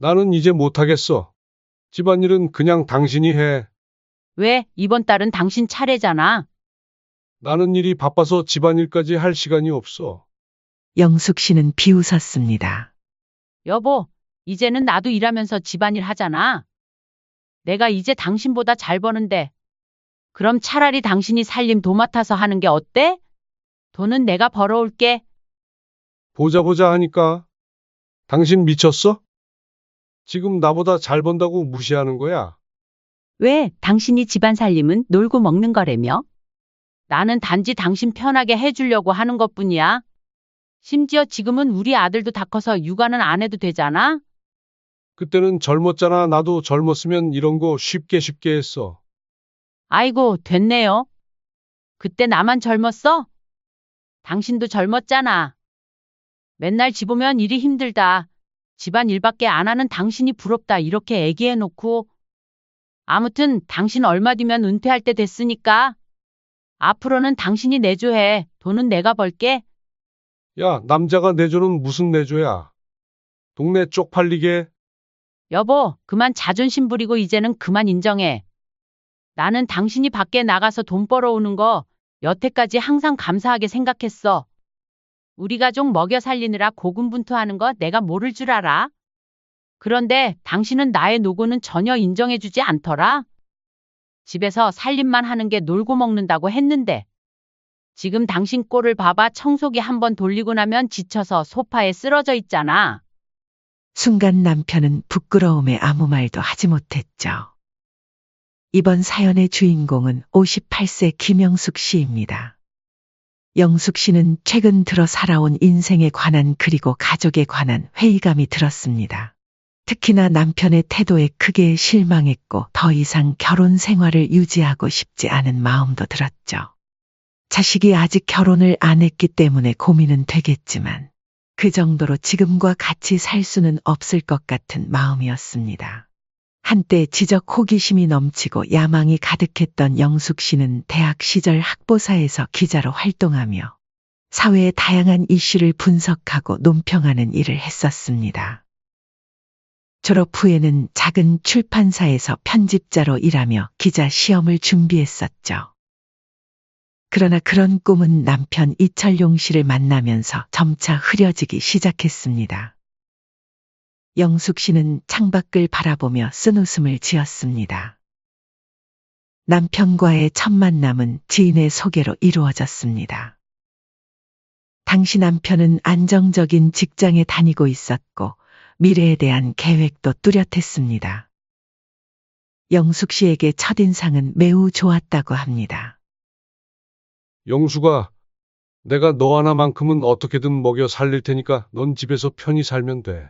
나는 이제 못하겠어. 집안일은 그냥 당신이 해. 왜? 이번 달은 당신 차례잖아. 나는 일이 바빠서 집안일까지 할 시간이 없어. 영숙 씨는 비웃었습니다. 여보, 이제는 나도 일하면서 집안일 하잖아. 내가 이제 당신보다 잘 버는데. 그럼 차라리 당신이 살림 도맡아서 하는 게 어때? 돈은 내가 벌어올게. 보자 보자 하니까. 당신 미쳤어? 지금 나보다 잘 번다고 무시하는 거야. 왜? 당신이 집안 살림은 놀고 먹는 거라며? 나는 단지 당신 편하게 해주려고 하는 것뿐이야. 심지어 지금은 우리 아들도 다 커서 육아는 안 해도 되잖아? 그때는 젊었잖아. 나도 젊었으면 이런 거 쉽게 쉽게 했어. 아이고, 됐네요. 그때 나만 젊었어? 당신도 젊었잖아. 맨날 집 오면 일이 힘들다. 집안 일밖에 안 하는 당신이 부럽다. 이렇게 얘기해놓고. 아무튼 당신 얼마 뒤면 은퇴할 때 됐으니까. 앞으로는 당신이 내조해. 돈은 내가 벌게. 야, 남자가 내조는 무슨 내조야? 동네 쪽팔리게. 여보, 그만 자존심 부리고 이제는 그만 인정해. 나는 당신이 밖에 나가서 돈 벌어오는 거 여태까지 항상 감사하게 생각했어. 우리 가족 먹여 살리느라 고군분투하는 거 내가 모를 줄 알아? 그런데 당신은 나의 노고는 전혀 인정해주지 않더라. 집에서 살림만 하는 게 놀고 먹는다고 했는데. 지금 당신 꼴을 봐봐. 청소기 한번 돌리고 나면 지쳐서 소파에 쓰러져 있잖아. 순간 남편은 부끄러움에 아무 말도 하지 못했죠. 이번 사연의 주인공은 58세 김영숙 씨입니다. 영숙 씨는 최근 들어 살아온 인생에 관한 그리고 가족에 관한 회의감이 들었습니다. 특히나 남편의 태도에 크게 실망했고 더 이상 결혼 생활을 유지하고 싶지 않은 마음도 들었죠. 자식이 아직 결혼을 안 했기 때문에 고민은 되겠지만 그 정도로 지금과 같이 살 수는 없을 것 같은 마음이었습니다. 한때 지적 호기심이 넘치고 야망이 가득했던 영숙 씨는 대학 시절 학보사에서 기자로 활동하며 사회의 다양한 이슈를 분석하고 논평하는 일을 했었습니다. 졸업 후에는 작은 출판사에서 편집자로 일하며 기자 시험을 준비했었죠. 그러나 그런 꿈은 남편 이철용 씨를 만나면서 점차 흐려지기 시작했습니다. 영숙 씨는 창밖을 바라보며 쓴웃음을 지었습니다. 남편과의 첫 만남은 지인의 소개로 이루어졌습니다. 당시 남편은 안정적인 직장에 다니고 있었고 미래에 대한 계획도 뚜렷했습니다. 영숙 씨에게 첫인상은 매우 좋았다고 합니다. 영수가, 내가 너 하나만큼은 어떻게든 먹여 살릴 테니까 넌 집에서 편히 살면 돼.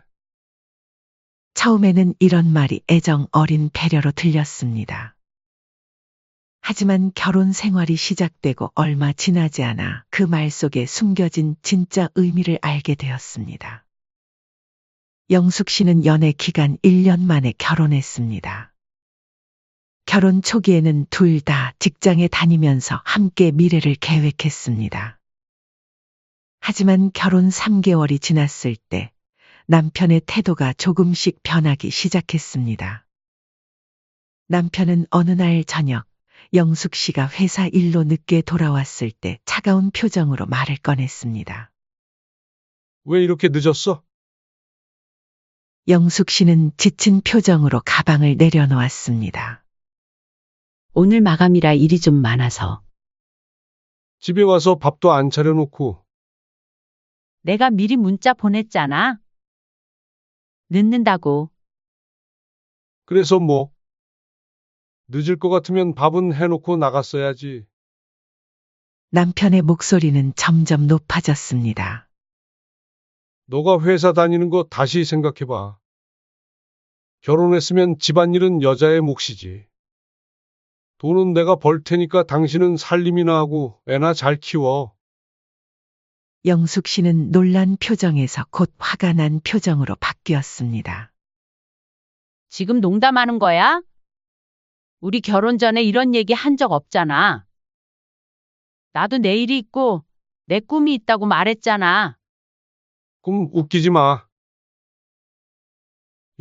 처음에는 이런 말이 애정 어린 배려로 들렸습니다. 하지만 결혼 생활이 시작되고 얼마 지나지 않아 그 말 속에 숨겨진 진짜 의미를 알게 되었습니다. 영숙 씨는 연애 기간 1년 만에 결혼했습니다. 결혼 초기에는 둘 다 직장에 다니면서 함께 미래를 계획했습니다. 하지만 결혼 3개월이 지났을 때 남편의 태도가 조금씩 변하기 시작했습니다. 남편은 어느 날 저녁 영숙 씨가 회사 일로 늦게 돌아왔을 때 차가운 표정으로 말을 꺼냈습니다. 왜 이렇게 늦었어? 영숙 씨는 지친 표정으로 가방을 내려놓았습니다. 오늘 마감이라 일이 좀 많아서. 집에 와서 밥도 안 차려놓고. 내가 미리 문자 보냈잖아. 늦는다고. 그래서 뭐? 늦을 것 같으면 밥은 해놓고 나갔어야지. 남편의 목소리는 점점 높아졌습니다. 너가 회사 다니는 거 다시 생각해봐. 결혼했으면 집안일은 여자의 몫이지. 돈은 내가 벌 테니까 당신은 살림이나 하고 애나 잘 키워. 영숙 씨는 놀란 표정에서 곧 화가 난 표정으로 바뀌었습니다. 지금 농담하는 거야? 우리 결혼 전에 이런 얘기 한 적 없잖아. 나도 내 일이 있고 내 꿈이 있다고 말했잖아. 꿈 웃기지 마.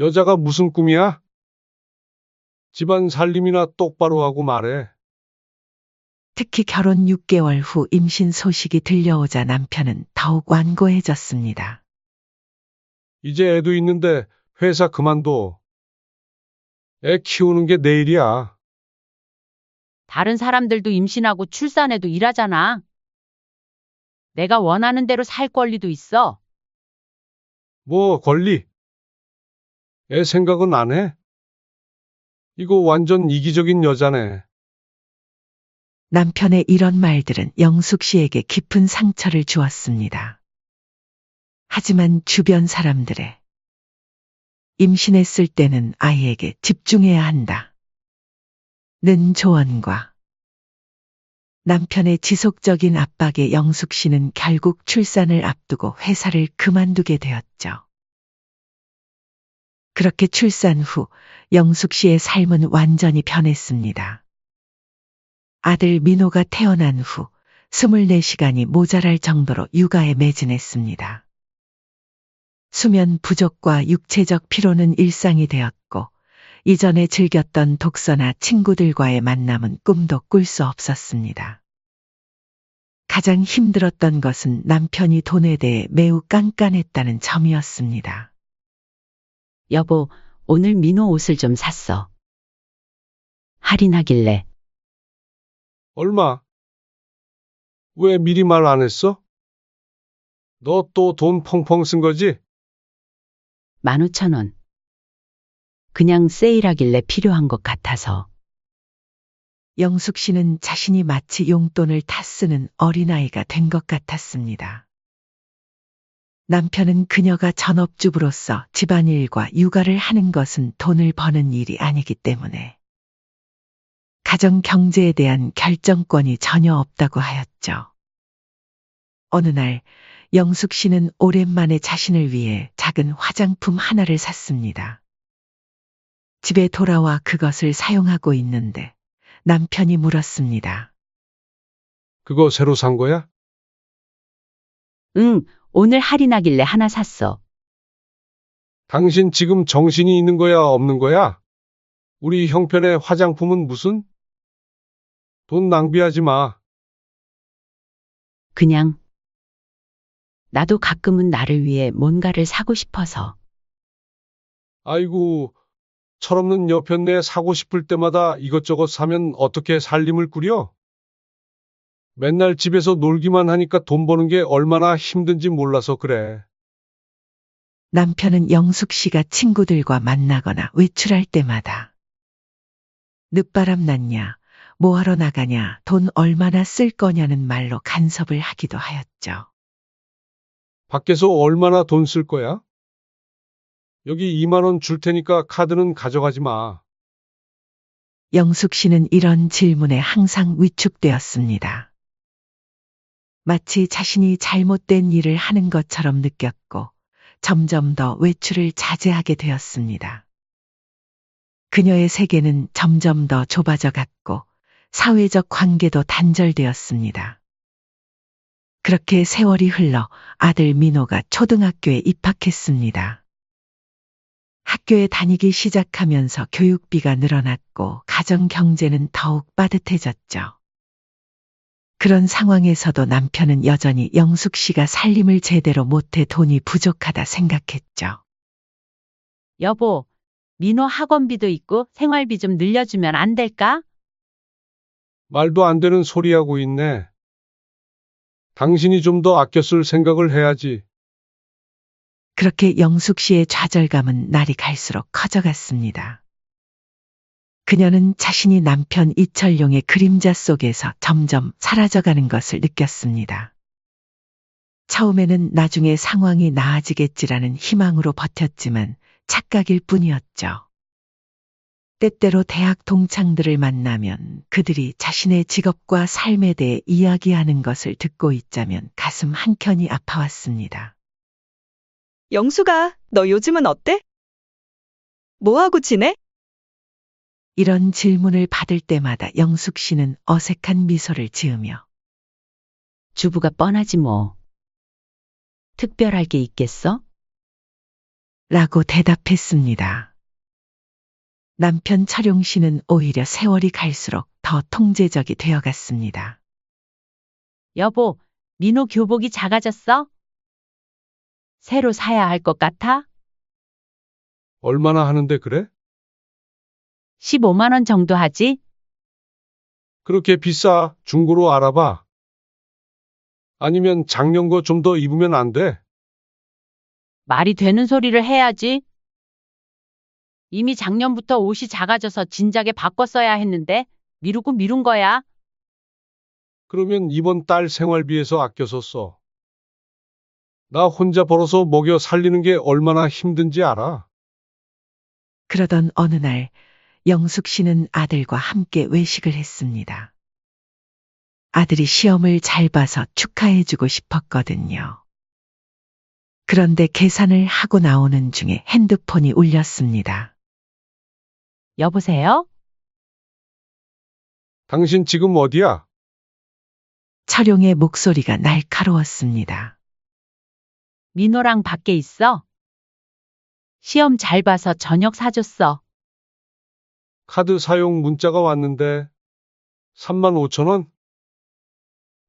여자가 무슨 꿈이야? 집안 살림이나 똑바로 하고 말해. 특히 결혼 6개월 후 임신 소식이 들려오자 남편은 더욱 완고해졌습니다. 이제 애도 있는데 회사 그만둬. 애 키우는 게 내 일이야. 다른 사람들도 임신하고 출산해도 일하잖아. 내가 원하는 대로 살 권리도 있어. 뭐 권리? 애 생각은 안 해? 이거 완전 이기적인 여자네. 남편의 이런 말들은 영숙 씨에게 깊은 상처를 주었습니다. 하지만 주변 사람들의 임신했을 때는 아이에게 집중해야 한다. 는 조언과 남편의 지속적인 압박에 영숙 씨는 결국 출산을 앞두고 회사를 그만두게 되었죠. 그렇게 출산 후 영숙 씨의 삶은 완전히 변했습니다. 아들 민호가 태어난 후 24시간이 모자랄 정도로 육아에 매진했습니다. 수면 부족과 육체적 피로는 일상이 되었고 이전에 즐겼던 독서나 친구들과의 만남은 꿈도 꿀 수 없었습니다. 가장 힘들었던 것은 남편이 돈에 대해 매우 깐깐했다는 점이었습니다. 여보, 오늘 민호 옷을 좀 샀어. 할인하길래. 얼마? 왜 미리 말 안 했어? 너 또 돈 펑펑 쓴 거지? 15,000원. 그냥 세일하길래 필요한 것 같아서. 영숙 씨는 자신이 마치 용돈을 타 쓰는 어린아이가 된 것 같았습니다. 남편은 그녀가 전업주부로서 집안일과 육아를 하는 것은 돈을 버는 일이 아니기 때문에 가정 경제에 대한 결정권이 전혀 없다고 하였죠. 어느 날 영숙 씨는 오랜만에 자신을 위해 작은 화장품 하나를 샀습니다. 집에 돌아와 그것을 사용하고 있는데 남편이 물었습니다. 그거 새로 산 거야? 응, 오늘 할인하길래 하나 샀어. 당신 지금 정신이 있는 거야, 없는 거야? 우리 형편의 화장품은 무슨? 돈 낭비하지 마. 그냥. 나도 가끔은 나를 위해 뭔가를 사고 싶어서. 아이고, 철없는 여편네 사고 싶을 때마다 이것저것 사면 어떻게 살림을 꾸려? 맨날 집에서 놀기만 하니까 돈 버는 게 얼마나 힘든지 몰라서 그래. 남편은 영숙 씨가 친구들과 만나거나 외출할 때마다 늦바람 났냐, 뭐하러 나가냐, 돈 얼마나 쓸 거냐는 말로 간섭을 하기도 하였죠. 밖에서 얼마나 돈 쓸 거야? 여기 2만 원 줄 테니까 카드는 가져가지 마. 영숙 씨는 이런 질문에 항상 위축되었습니다. 마치 자신이 잘못된 일을 하는 것처럼 느꼈고 점점 더 외출을 자제하게 되었습니다. 그녀의 세계는 점점 더 좁아져 갔고 사회적 관계도 단절되었습니다. 그렇게 세월이 흘러 아들 민호가 초등학교에 입학했습니다. 학교에 다니기 시작하면서 교육비가 늘어났고 가정 경제는 더욱 빠듯해졌죠. 그런 상황에서도 남편은 여전히 영숙 씨가 살림을 제대로 못해 돈이 부족하다 생각했죠. 여보, 민호 학원비도 있고 생활비 좀 늘려주면 안 될까? 말도 안 되는 소리 하고 있네. 당신이 좀 더 아껴 쓸 생각을 해야지. 그렇게 영숙 씨의 좌절감은 날이 갈수록 커져갔습니다. 그녀는 자신이 남편 이철용의 그림자 속에서 점점 사라져가는 것을 느꼈습니다. 처음에는 나중에 상황이 나아지겠지라는 희망으로 버텼지만 착각일 뿐이었죠. 때때로 대학 동창들을 만나면 그들이 자신의 직업과 삶에 대해 이야기하는 것을 듣고 있자면 가슴 한켠이 아파왔습니다. 영수가, 너 요즘은 어때? 뭐하고 지내? 이런 질문을 받을 때마다 영숙 씨는 어색한 미소를 지으며 주부가 뻔하지 뭐. 특별할 게 있겠어? 라고 대답했습니다. 남편 철용 씨는 오히려 세월이 갈수록 더 통제적이 되어갔습니다. 여보, 민호 교복이 작아졌어? 새로 사야 할 것 같아? 얼마나 하는데 그래? 15만 원 정도 하지? 그렇게 비싸? 중고로 알아봐. 아니면 작년 거 좀 더 입으면 안 돼? 말이 되는 소리를 해야지. 이미 작년부터 옷이 작아져서 진작에 바꿨어야 했는데 미루고 미룬 거야. 그러면 이번 달 생활비에서 아껴서 써. 나 혼자 벌어서 먹여 살리는 게 얼마나 힘든지 알아? 그러던 어느 날 영숙 씨는 아들과 함께 외식을 했습니다. 아들이 시험을 잘 봐서 축하해주고 싶었거든요. 그런데 계산을 하고 나오는 중에 핸드폰이 울렸습니다. 여보세요? 당신 지금 어디야? 철용의 목소리가 날카로웠습니다. 민호랑 밖에 있어? 시험 잘 봐서 저녁 사줬어. 카드 사용 문자가 왔는데 3만 5천 원?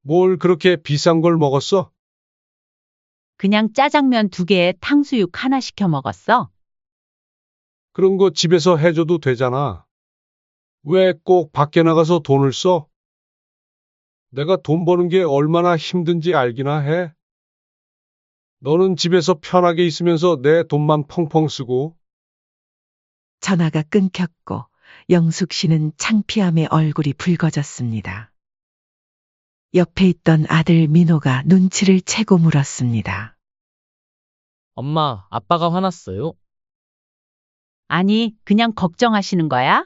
뭘 그렇게 비싼 걸 먹었어? 그냥 짜장면 2개에 탕수육 하나 시켜 먹었어. 그런 거 집에서 해줘도 되잖아. 왜 꼭 밖에 나가서 돈을 써? 내가 돈 버는 게 얼마나 힘든지 알기나 해. 너는 집에서 편하게 있으면서 내 돈만 펑펑 쓰고. 전화가 끊겼고 영숙 씨는 창피함에 얼굴이 붉어졌습니다. 옆에 있던 아들 민호가 눈치를 채고 물었습니다. 엄마, 아빠가 화났어요? 아니, 그냥 걱정하시는 거야?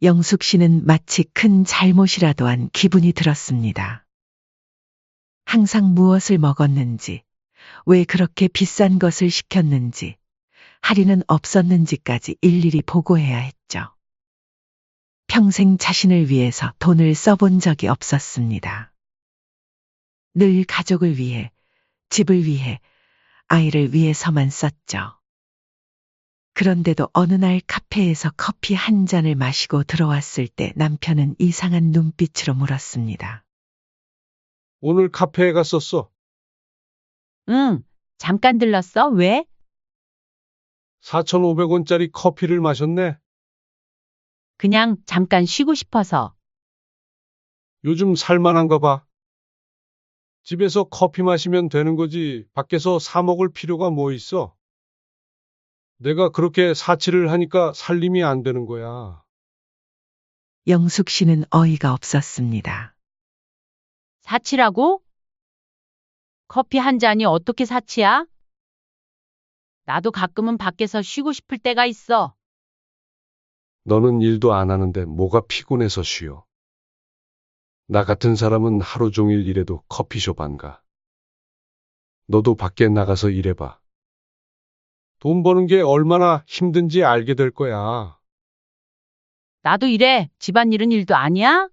영숙 씨는 마치 큰 잘못이라도 한 기분이 들었습니다. 항상 무엇을 먹었는지, 왜 그렇게 비싼 것을 시켰는지, 할인은 없었는지까지 일일이 보고해야 했죠. 평생 자신을 위해서 돈을 써본 적이 없었습니다. 늘 가족을 위해, 집을 위해, 아이를 위해서만 썼죠. 그런데도 어느 날 카페에서 커피 한 잔을 마시고 들어왔을 때 남편은 이상한 눈빛으로 물었습니다. 오늘 카페에 갔었어. 응, 잠깐 들렀어. 왜? 4,500원짜리 커피를 마셨네. 그냥 잠깐 쉬고 싶어서. 요즘 살만한가 봐. 집에서 커피 마시면 되는 거지 밖에서 사 먹을 필요가 뭐 있어? 내가 그렇게 사치를 하니까 살림이 안 되는 거야. 영숙 씨는 어이가 없었습니다. 사치라고? 커피 한 잔이 어떻게 사치야? 나도 가끔은 밖에서 쉬고 싶을 때가 있어. 너는 일도 안 하는데 뭐가 피곤해서 쉬어. 나 같은 사람은 하루 종일 일해도 커피숍 안 가. 너도 밖에 나가서 일해봐. 돈 버는 게 얼마나 힘든지 알게 될 거야. 나도 이래. 집안일은 일도 아니야?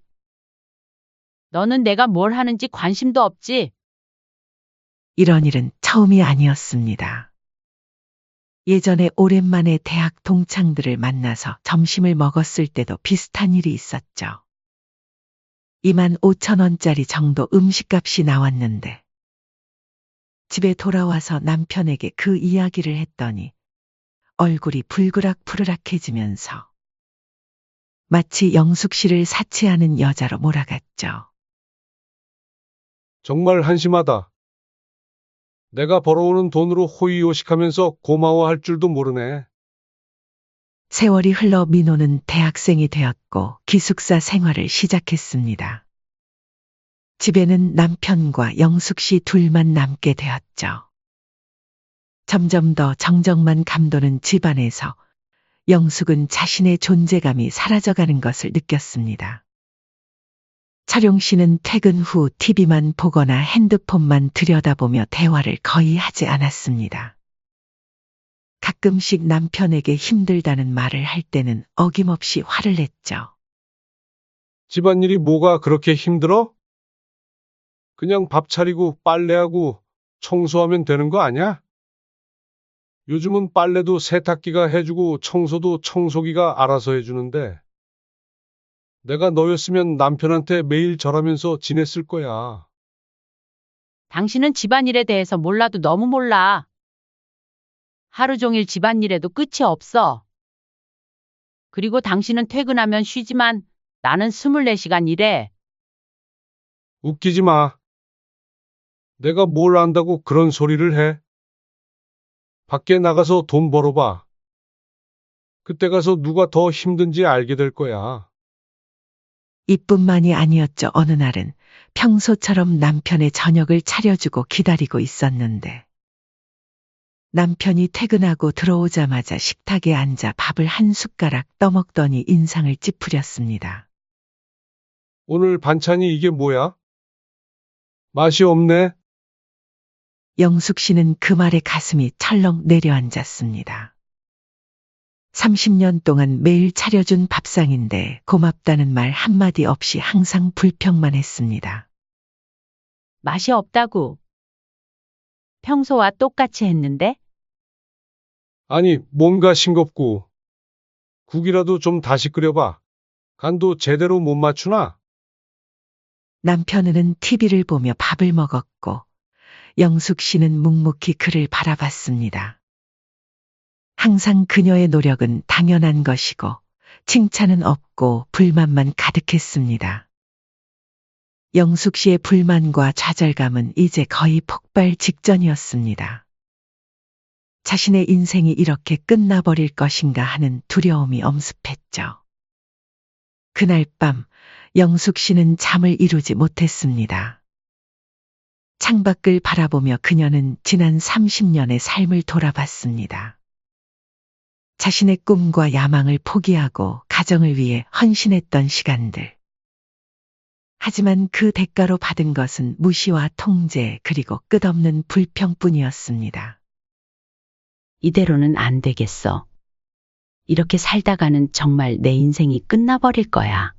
너는 내가 뭘 하는지 관심도 없지? 이런 일은 처음이 아니었습니다. 예전에 오랜만에 대학 동창들을 만나서 점심을 먹었을 때도 비슷한 일이 있었죠. 25,000원짜리 정도 음식값이 나왔는데 집에 돌아와서 남편에게 그 이야기를 했더니 얼굴이 불그락푸르락해지면서 마치 영숙 씨를 사치하는 여자로 몰아갔죠. 정말 한심하다. 내가 벌어오는 돈으로 호의호식하면서 고마워할 줄도 모르네. 세월이 흘러 민호는 대학생이 되었고 기숙사 생활을 시작했습니다. 집에는 남편과 영숙 씨 둘만 남게 되었죠. 점점 더 정적만 감도는 집안에서 영숙은 자신의 존재감이 사라져가는 것을 느꼈습니다. 철용 씨는 퇴근 후 TV만 보거나 핸드폰만 들여다보며 대화를 거의 하지 않았습니다. 가끔씩 남편에게 힘들다는 말을 할 때는 어김없이 화를 냈죠. 집안일이 뭐가 그렇게 힘들어? 그냥 밥 차리고 빨래하고 청소하면 되는 거 아냐? 요즘은 빨래도 세탁기가 해주고 청소도 청소기가 알아서 해주는데 내가 너였으면 남편한테 매일 절하면서 지냈을 거야. 당신은 집안일에 대해서 몰라도 너무 몰라. 하루 종일 집안일에도 끝이 없어. 그리고 당신은 퇴근하면 쉬지만 나는 24시간 일해. 웃기지 마. 내가 뭘 안다고 그런 소리를 해? 밖에 나가서 돈 벌어봐. 그때 가서 누가 더 힘든지 알게 될 거야. 이뿐만이 아니었죠. 어느 날은 평소처럼 남편의 저녁을 차려주고 기다리고 있었는데 남편이 퇴근하고 들어오자마자 식탁에 앉아 밥을 한 숟가락 떠먹더니 인상을 찌푸렸습니다. 오늘 반찬이 이게 뭐야? 맛이 없네. 영숙 씨는 그 말에 가슴이 철렁 내려앉았습니다. 30년 동안 매일 차려준 밥상인데 고맙다는 말 한마디 없이 항상 불평만 했습니다. 맛이 없다고. 평소와 똑같이 했는데? 아니, 뭔가 싱겁고. 국이라도 좀 다시 끓여봐. 간도 제대로 못 맞추나? 남편은 TV를 보며 밥을 먹었고 영숙 씨는 묵묵히 그를 바라봤습니다. 항상 그녀의 노력은 당연한 것이고 칭찬은 없고 불만만 가득했습니다. 영숙 씨의 불만과 좌절감은 이제 거의 폭발 직전이었습니다. 자신의 인생이 이렇게 끝나버릴 것인가 하는 두려움이 엄습했죠. 그날 밤 영숙 씨는 잠을 이루지 못했습니다. 창밖을 바라보며 그녀는 지난 30년의 삶을 돌아봤습니다. 자신의 꿈과 야망을 포기하고 가정을 위해 헌신했던 시간들. 하지만 그 대가로 받은 것은 무시와 통제 그리고 끝없는 불평뿐이었습니다. 이대로는 안 되겠어. 이렇게 살다가는 정말 내 인생이 끝나버릴 거야.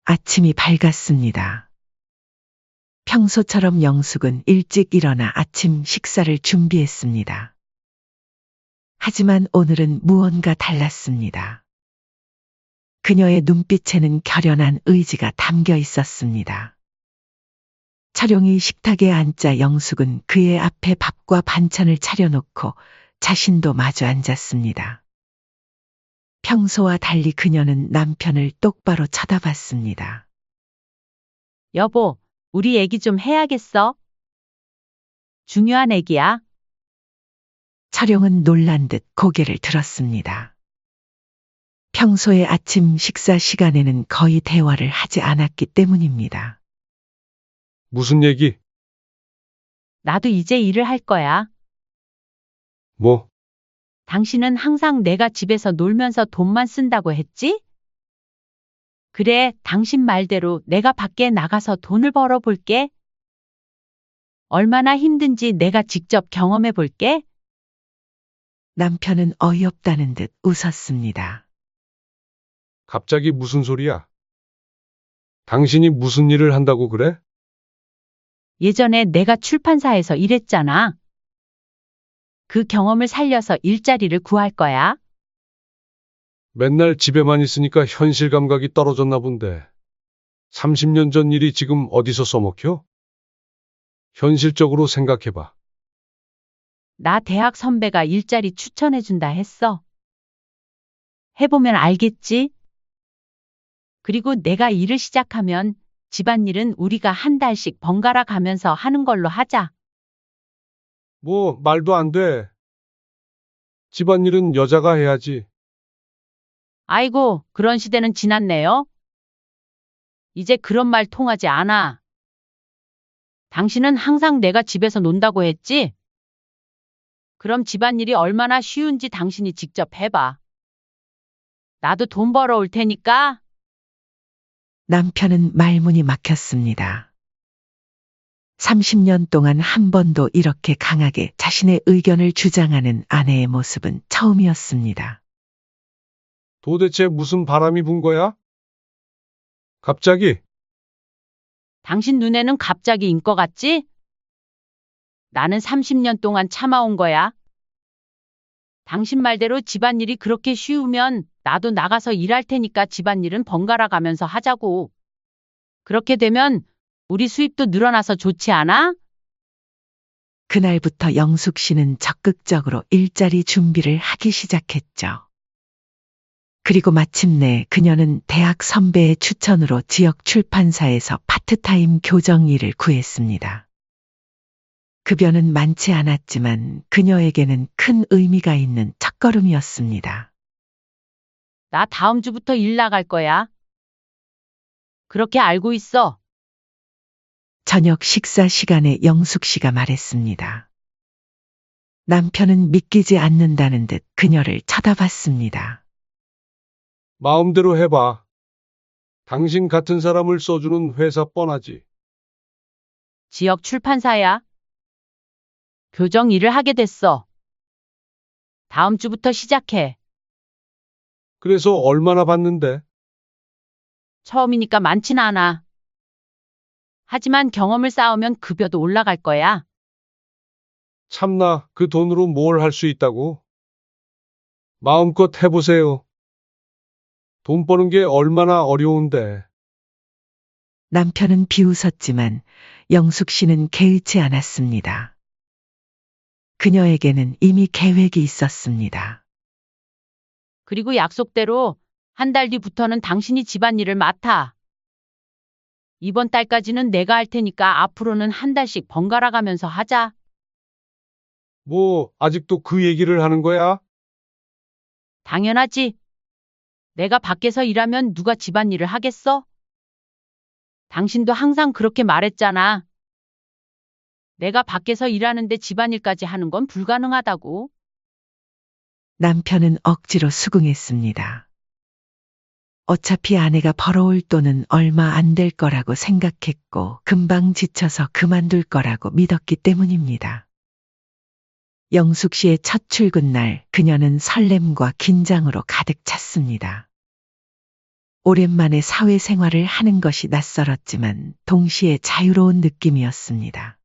아침이 밝았습니다. 평소처럼 영숙은 일찍 일어나 아침 식사를 준비했습니다. 하지만 오늘은 무언가 달랐습니다. 그녀의 눈빛에는 결연한 의지가 담겨 있었습니다. 철용이 식탁에 앉자 영숙은 그의 앞에 밥과 반찬을 차려놓고 자신도 마주 앉았습니다. 평소와 달리 그녀는 남편을 똑바로 쳐다봤습니다. 여보, 우리 얘기 좀 해야겠어? 중요한 얘기야. 철용은 놀란 듯 고개를 들었습니다. 평소의 아침 식사 시간에는 거의 대화를 하지 않았기 때문입니다. 무슨 얘기? 나도 이제 일을 할 거야. 뭐? 당신은 항상 내가 집에서 놀면서 돈만 쓴다고 했지? 그래, 당신 말대로 내가 밖에 나가서 돈을 벌어 볼게. 얼마나 힘든지 내가 직접 경험해 볼게. 남편은 어이없다는 듯 웃었습니다. 갑자기 무슨 소리야? 당신이 무슨 일을 한다고 그래? 예전에 내가 출판사에서 일했잖아. 그 경험을 살려서 일자리를 구할 거야. 맨날 집에만 있으니까 현실 감각이 떨어졌나 본데. 30년 전 일이 지금 어디서 써먹혀? 현실적으로 생각해봐. 나 대학 선배가 일자리 추천해준다 했어. 해보면 알겠지? 그리고 내가 일을 시작하면 집안일은 우리가 한 달씩 번갈아 가면서 하는 걸로 하자. 뭐, 말도 안 돼. 집안일은 여자가 해야지. 아이고, 그런 시대는 지났네요. 이제 그런 말 통하지 않아. 당신은 항상 내가 집에서 논다고 했지? 그럼 집안일이 얼마나 쉬운지 당신이 직접 해봐. 나도 돈 벌어올 테니까. 남편은 말문이 막혔습니다. 30년 동안 한 번도 이렇게 강하게 자신의 의견을 주장하는 아내의 모습은 처음이었습니다. 도대체 무슨 바람이 분 거야? 갑자기? 당신 눈에는 갑자기 인 것 같지? 나는 30년 동안 참아온 거야. 당신 말대로 집안일이 그렇게 쉬우면 나도 나가서 일할 테니까 집안일은 번갈아 가면서 하자고. 그렇게 되면 우리 수입도 늘어나서 좋지 않아? 그날부터 영숙 씨는 적극적으로 일자리 준비를 하기 시작했죠. 그리고 마침내 그녀는 대학 선배의 추천으로 지역 출판사에서 파트타임 교정 일을 구했습니다. 급여는 많지 않았지만 그녀에게는 큰 의미가 있는 첫걸음이었습니다. 나 다음 주부터 일 나갈 거야. 그렇게 알고 있어. 저녁 식사 시간에 영숙 씨가 말했습니다. 남편은 믿기지 않는다는 듯 그녀를 쳐다봤습니다. 마음대로 해봐. 당신 같은 사람을 써주는 회사 뻔하지. 지역 출판사야. 교정 일을 하게 됐어. 다음 주부터 시작해. 그래서 얼마나 받는데? 처음이니까 많진 않아. 하지만 경험을 쌓으면 급여도 올라갈 거야. 참나, 그 돈으로 뭘 할 수 있다고? 마음껏 해보세요. 돈 버는 게 얼마나 어려운데. 남편은 비웃었지만 영숙 씨는 개의치 않았습니다. 그녀에게는 이미 계획이 있었습니다. 그리고 약속대로 한 달 뒤부터는 당신이 집안일을 맡아. 이번 달까지는 내가 할 테니까 앞으로는 한 달씩 번갈아 가면서 하자. 뭐, 아직도 그 얘기를 하는 거야? 당연하지. 내가 밖에서 일하면 누가 집안일을 하겠어? 당신도 항상 그렇게 말했잖아. 내가 밖에서 일하는데 집안일까지 하는 건 불가능하다고. 남편은 억지로 수긍했습니다. 어차피 아내가 벌어올 돈은 얼마 안 될 거라고 생각했고 금방 지쳐서 그만둘 거라고 믿었기 때문입니다. 영숙 씨의 첫 출근 날 그녀는 설렘과 긴장으로 가득 찼습니다. 오랜만에 사회생활을 하는 것이 낯설었지만 동시에 자유로운 느낌이었습니다.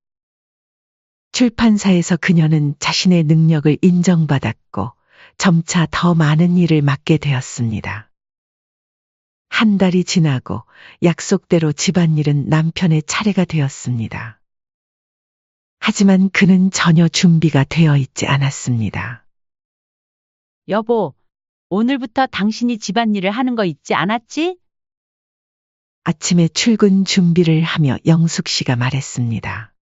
출판사에서 그녀는 자신의 능력을 인정받았고 점차 더 많은 일을 맡게 되었습니다. 한 달이 지나고 약속대로 집안일은 남편의 차례가 되었습니다. 하지만 그는 전혀 준비가 되어 있지 않았습니다. 여보, 오늘부터 당신이 집안일을 하는 거 잊지 않았지? 아침에 출근 준비를 하며 영숙 씨가 말했습니다.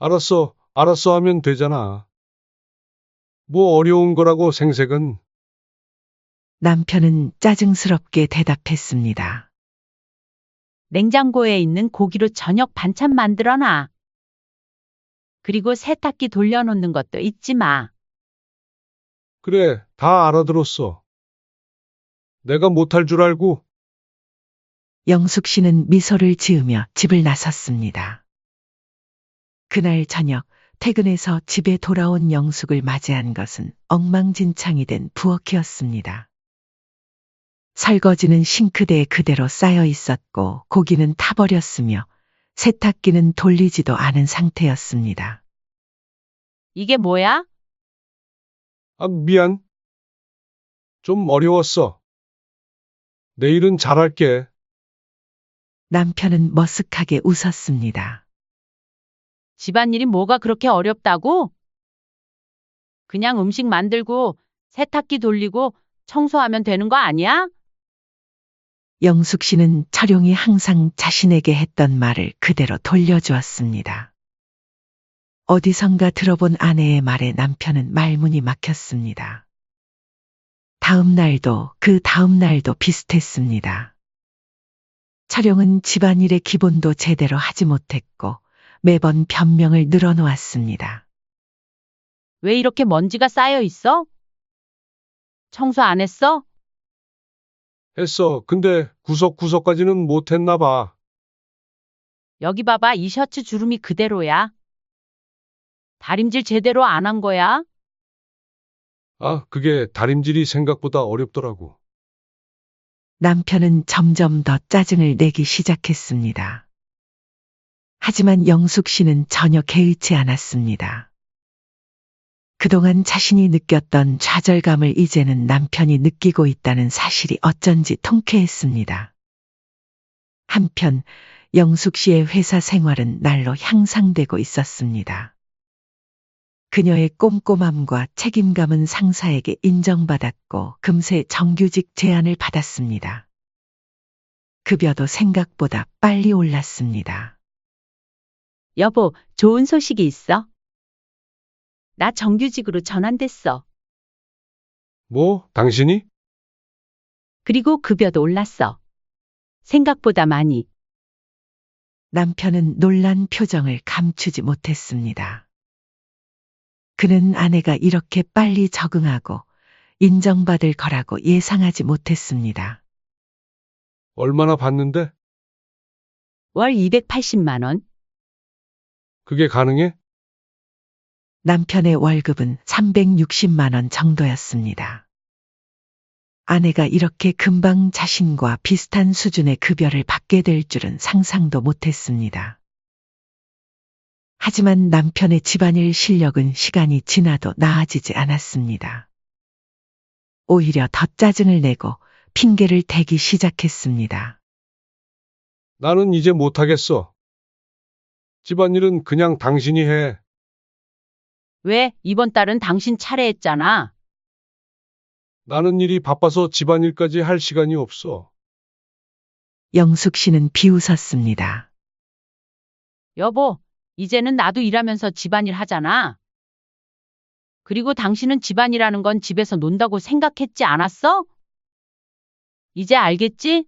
알았어, 알았어 하면 되잖아. 뭐 어려운 거라고 생색은. 남편은 짜증스럽게 대답했습니다. 냉장고에 있는 고기로 저녁 반찬 만들어 놔. 그리고 세탁기 돌려놓는 것도 잊지 마. 그래, 다 알아들었어. 내가 못할 줄 알고. 영숙 씨는 미소를 지으며 집을 나섰습니다. 그날 저녁 퇴근해서 집에 돌아온 영숙을 맞이한 것은 엉망진창이 된 부엌이었습니다. 설거지는 싱크대에 그대로 쌓여 있었고 고기는 타버렸으며 세탁기는 돌리지도 않은 상태였습니다. 이게 뭐야? 아, 미안. 좀 어려웠어. 내일은 잘할게. 남편은 머쓱하게 웃었습니다. 집안일이 뭐가 그렇게 어렵다고? 그냥 음식 만들고 세탁기 돌리고 청소하면 되는 거 아니야? 영숙 씨는 철용이 항상 자신에게 했던 말을 그대로 돌려주었습니다. 어디선가 들어본 아내의 말에 남편은 말문이 막혔습니다. 다음 날도 그 다음 날도 비슷했습니다. 철용은 집안일의 기본도 제대로 하지 못했고 매번 변명을 늘어놓았습니다. 왜 이렇게 먼지가 쌓여 있어? 청소 안 했어? 했어. 근데 구석구석까지는 못했나 봐. 여기 봐봐, 이 셔츠 주름이 그대로야. 다림질 제대로 안 한 거야? 아, 그게 다림질이 생각보다 어렵더라고. 남편은 점점 더 짜증을 내기 시작했습니다. 하지만 영숙 씨는 전혀 개의치 않았습니다. 그동안 자신이 느꼈던 좌절감을 이제는 남편이 느끼고 있다는 사실이 어쩐지 통쾌했습니다. 한편 영숙 씨의 회사 생활은 날로 향상되고 있었습니다. 그녀의 꼼꼼함과 책임감은 상사에게 인정받았고 금세 정규직 제안을 받았습니다. 급여도 생각보다 빨리 올랐습니다. 여보, 좋은 소식이 있어. 나 정규직으로 전환됐어. 뭐, 당신이? 그리고 급여도 올랐어. 생각보다 많이. 남편은 놀란 표정을 감추지 못했습니다. 그는 아내가 이렇게 빨리 적응하고 인정받을 거라고 예상하지 못했습니다. 얼마나 받는데? 월 280만 원. 그게 가능해? 남편의 월급은 360만 원 정도였습니다. 아내가 이렇게 금방 자신과 비슷한 수준의 급여를 받게 될 줄은 상상도 못했습니다. 하지만 남편의 집안일 실력은 시간이 지나도 나아지지 않았습니다. 오히려 더 짜증을 내고 핑계를 대기 시작했습니다. 나는 이제 못하겠어. 집안일은 그냥 당신이 해. 왜? 이번 달은 당신 차례했잖아. 나는 일이 바빠서 집안일까지 할 시간이 없어. 영숙 씨는 비웃었습니다. 여보, 이제는 나도 일하면서 집안일 하잖아. 그리고 당신은 집안이라는 건 집에서 논다고 생각했지 않았어? 이제 알겠지?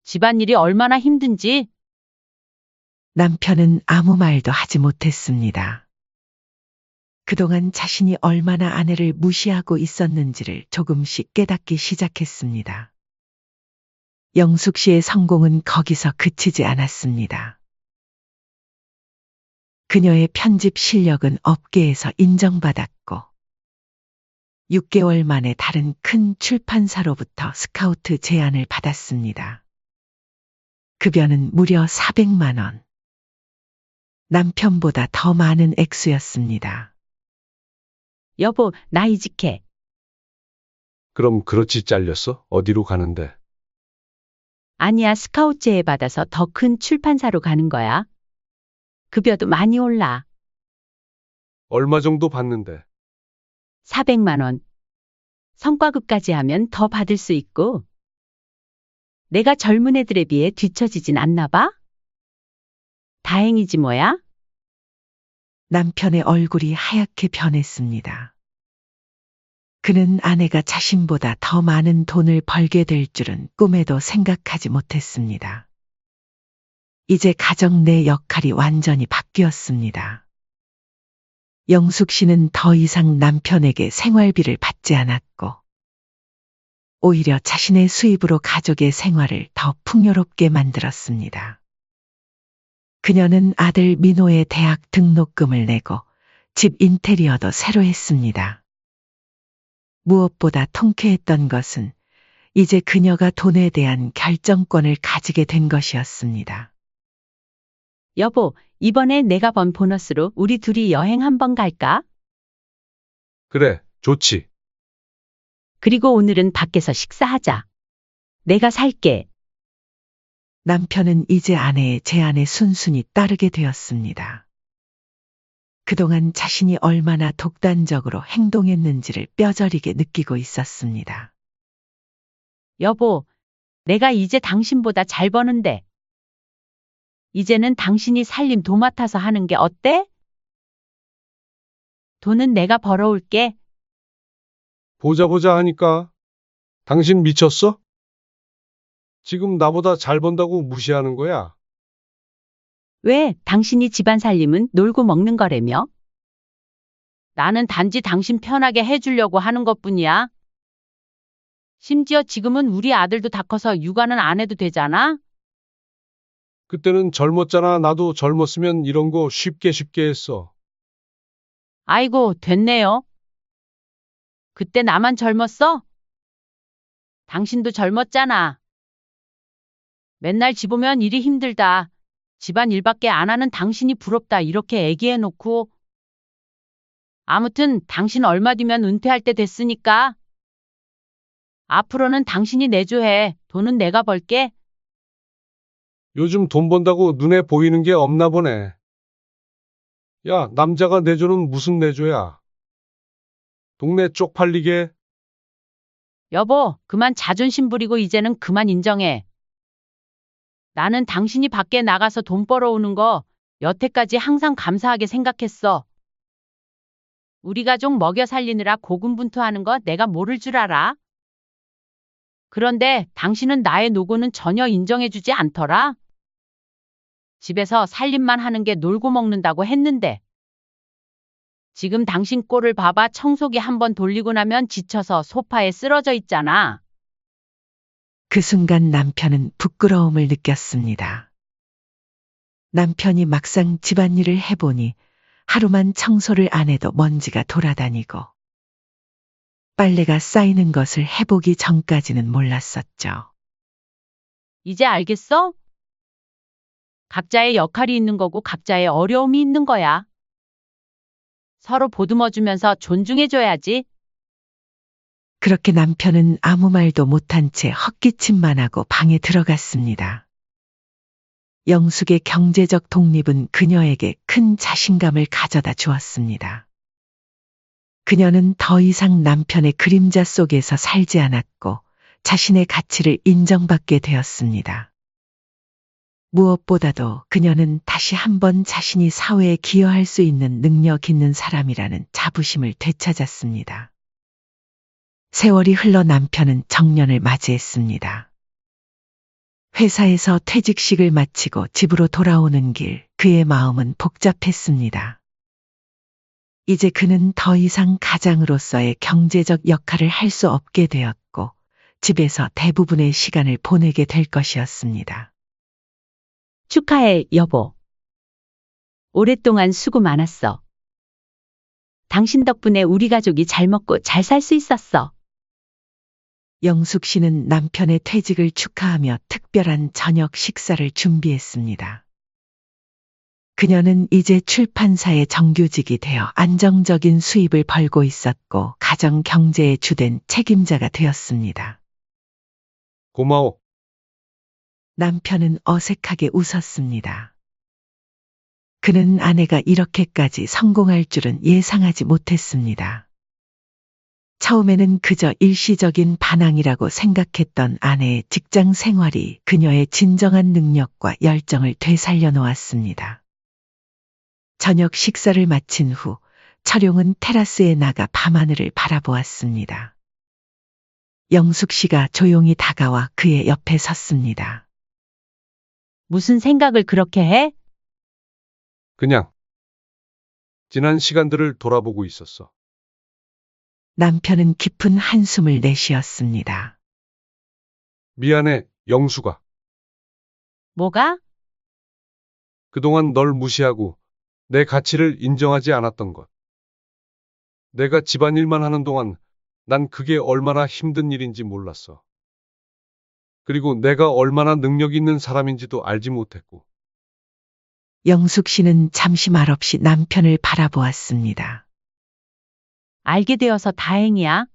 집안일이 얼마나 힘든지. 남편은 아무 말도 하지 못했습니다. 그동안 자신이 얼마나 아내를 무시하고 있었는지를 조금씩 깨닫기 시작했습니다. 영숙 씨의 성공은 거기서 그치지 않았습니다. 그녀의 편집 실력은 업계에서 인정받았고 6개월 만에 다른 큰 출판사로부터 스카우트 제안을 받았습니다. 급여는 무려 400만 원. 남편보다 더 많은 액수였습니다. 여보, 나 이직해. 그럼 그렇지 잘렸어? 어디로 가는데? 아니야, 스카우트 제의 받아서 더 큰 출판사로 가는 거야. 급여도 많이 올라. 얼마 정도 받는데? 400만 원. 성과급까지 하면 더 받을 수 있고. 내가 젊은 애들에 비해 뒤처지진 않나 봐? 다행이지 뭐야? 남편의 얼굴이 하얗게 변했습니다. 그는 아내가 자신보다 더 많은 돈을 벌게 될 줄은 꿈에도 생각하지 못했습니다. 이제 가정 내 역할이 완전히 바뀌었습니다. 영숙 씨는 더 이상 남편에게 생활비를 받지 않았고, 오히려 자신의 수입으로 가족의 생활을 더 풍요롭게 만들었습니다. 그녀는 아들 민호의 대학 등록금을 내고 집 인테리어도 새로 했습니다. 무엇보다 통쾌했던 것은 이제 그녀가 돈에 대한 결정권을 가지게 된 것이었습니다. 여보, 이번에 내가 번 보너스로 우리 둘이 여행 한번 갈까? 그래, 좋지. 그리고 오늘은 밖에서 식사하자. 내가 살게. 남편은 이제 아내의 제안에 순순히 따르게 되었습니다. 그동안 자신이 얼마나 독단적으로 행동했는지를 뼈저리게 느끼고 있었습니다. 여보, 내가 이제 당신보다 잘 버는데. 이제는 당신이 살림 도맡아서 하는 게 어때? 돈은 내가 벌어올게. 보자 하니까. 당신 미쳤어? 지금 나보다 잘 번다고 무시하는 거야? 왜? 당신이 집안 살림은 놀고 먹는 거라며? 나는 단지 당신 편하게 해주려고 하는 것뿐이야. 심지어 지금은 우리 아들도 다 커서 육아는 안 해도 되잖아? 그때는 젊었잖아. 나도 젊었으면 이런 거 쉽게 했어. 아이고, 됐네요. 그때 나만 젊었어? 당신도 젊었잖아. 맨날 집 오면 일이 힘들다. 집안 일밖에 안 하는 당신이 부럽다. 이렇게 얘기해놓고 아무튼 당신 얼마 뒤면 은퇴할 때 됐으니까 앞으로는 당신이 내조해. 돈은 내가 벌게. 요즘 돈 번다고 눈에 보이는 게 없나 보네. 야, 남자가 내조는 무슨 내조야? 동네 쪽팔리게. 여보, 그만 자존심 부리고 이제는 그만 인정해. 나는 당신이 밖에 나가서 돈 벌어오는 거 여태까지 항상 감사하게 생각했어. 우리 가족 먹여 살리느라 고군분투하는 거 내가 모를 줄 알아? 그런데 당신은 나의 노고는 전혀 인정해주지 않더라? 집에서 살림만 하는 게 놀고 먹는다고 했는데. 지금 당신 꼴을 봐봐. 청소기 한번 돌리고 나면 지쳐서 소파에 쓰러져 있잖아. 그 순간 남편은 부끄러움을 느꼈습니다. 남편이 막상 집안일을 해보니 하루만 청소를 안 해도 먼지가 돌아다니고 빨래가 쌓이는 것을 해보기 전까지는 몰랐었죠. 이제 알겠어? 각자의 역할이 있는 거고 각자의 어려움이 있는 거야. 서로 보듬어주면서 존중해줘야지. 그렇게 남편은 아무 말도 못한 채 헛기침만 하고 방에 들어갔습니다. 영숙의 경제적 독립은 그녀에게 큰 자신감을 가져다 주었습니다. 그녀는 더 이상 남편의 그림자 속에서 살지 않았고 자신의 가치를 인정받게 되었습니다. 무엇보다도 그녀는 다시 한번 자신이 사회에 기여할 수 있는 능력 있는 사람이라는 자부심을 되찾았습니다. 세월이 흘러 남편은 정년을 맞이했습니다. 회사에서 퇴직식을 마치고 집으로 돌아오는 길, 그의 마음은 복잡했습니다. 이제 그는 더 이상 가장으로서의 경제적 역할을 할 수 없게 되었고, 집에서 대부분의 시간을 보내게 될 것이었습니다. 축하해, 여보. 오랫동안 수고 많았어. 당신 덕분에 우리 가족이 잘 먹고 잘 살 수 있었어. 영숙 씨는 남편의 퇴직을 축하하며 특별한 저녁 식사를 준비했습니다. 그녀는 이제 출판사의 정규직이 되어 안정적인 수입을 벌고 있었고 가정 경제의 주된 책임자가 되었습니다. 고마워. 남편은 어색하게 웃었습니다. 그는 아내가 이렇게까지 성공할 줄은 예상하지 못했습니다. 처음에는 그저 일시적인 반항이라고 생각했던 아내의 직장 생활이 그녀의 진정한 능력과 열정을 되살려 놓았습니다. 저녁 식사를 마친 후 철용은 테라스에 나가 밤하늘을 바라보았습니다. 영숙 씨가 조용히 다가와 그의 옆에 섰습니다. 무슨 생각을 그렇게 해? 그냥 지난 시간들을 돌아보고 있었어. 남편은 깊은 한숨을 내쉬었습니다. 미안해, 영수가. 뭐가? 그동안 널 무시하고 내 가치를 인정하지 않았던 것. 내가 집안일만 하는 동안 난 그게 얼마나 힘든 일인지 몰랐어. 그리고 내가 얼마나 능력 있는 사람인지도 알지 못했고. 영숙 씨는 잠시 말없이 남편을 바라보았습니다. 알게 되어서 다행이야.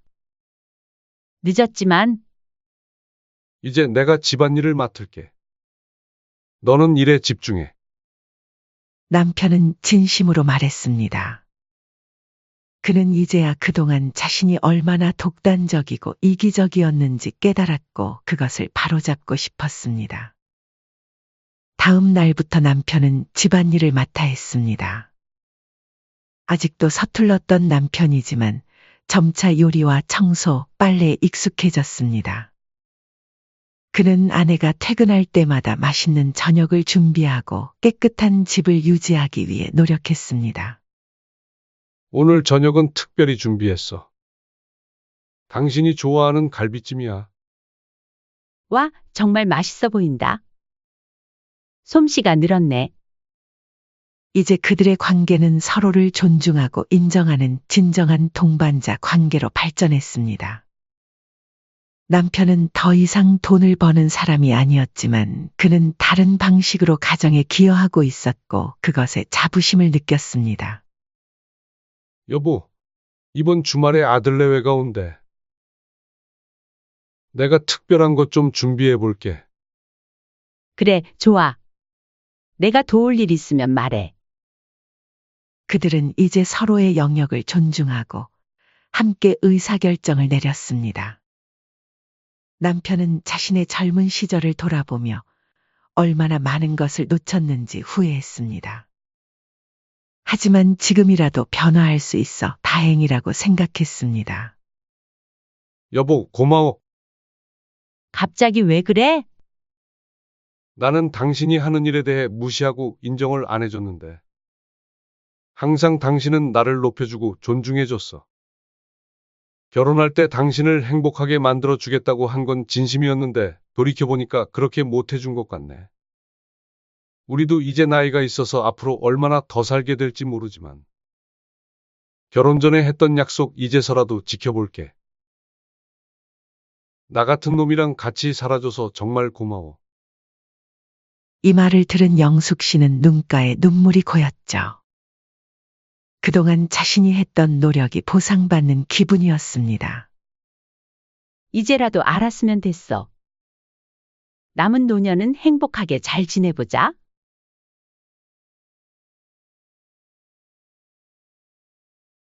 늦었지만 이제 내가 집안일을 맡을게. 너는 일에 집중해. 남편은 진심으로 말했습니다. 그는 이제야 그동안 자신이 얼마나 독단적이고 이기적이었는지 깨달았고 그것을 바로잡고 싶었습니다. 다음 날부터 남편은 집안일을 맡아 했습니다. 아직도 서툴렀던 남편이지만 점차 요리와 청소, 빨래에 익숙해졌습니다. 그는 아내가 퇴근할 때마다 맛있는 저녁을 준비하고 깨끗한 집을 유지하기 위해 노력했습니다. 오늘 저녁은 특별히 준비했어. 당신이 좋아하는 갈비찜이야. 와, 정말 맛있어 보인다. 솜씨가 늘었네. 이제 그들의 관계는 서로를 존중하고 인정하는 진정한 동반자 관계로 발전했습니다. 남편은 더 이상 돈을 버는 사람이 아니었지만 그는 다른 방식으로 가정에 기여하고 있었고 그것에 자부심을 느꼈습니다. 여보, 이번 주말에 아들 내외가 온대. 내가 특별한 것 좀 준비해 볼게. 그래, 좋아. 내가 도울 일 있으면 말해. 그들은 이제 서로의 영역을 존중하고 함께 의사결정을 내렸습니다. 남편은 자신의 젊은 시절을 돌아보며 얼마나 많은 것을 놓쳤는지 후회했습니다. 하지만 지금이라도 변화할 수 있어 다행이라고 생각했습니다. 여보, 고마워. 갑자기 왜 그래? 나는 당신이 하는 일에 대해 무시하고 인정을 안 해줬는데. 항상 당신은 나를 높여주고 존중해줬어. 결혼할 때 당신을 행복하게 만들어 주겠다고 한 건 진심이었는데 돌이켜보니까 그렇게 못해준 것 같네. 우리도 이제 나이가 있어서 앞으로 얼마나 더 살게 될지 모르지만 결혼 전에 했던 약속 이제서라도 지켜볼게. 나 같은 놈이랑 같이 살아줘서 정말 고마워. 이 말을 들은 영숙 씨는 눈가에 눈물이 고였죠. 그동안 자신이 했던 노력이 보상받는 기분이었습니다. 이제라도 알았으면 됐어. 남은 노년은 행복하게 잘 지내보자.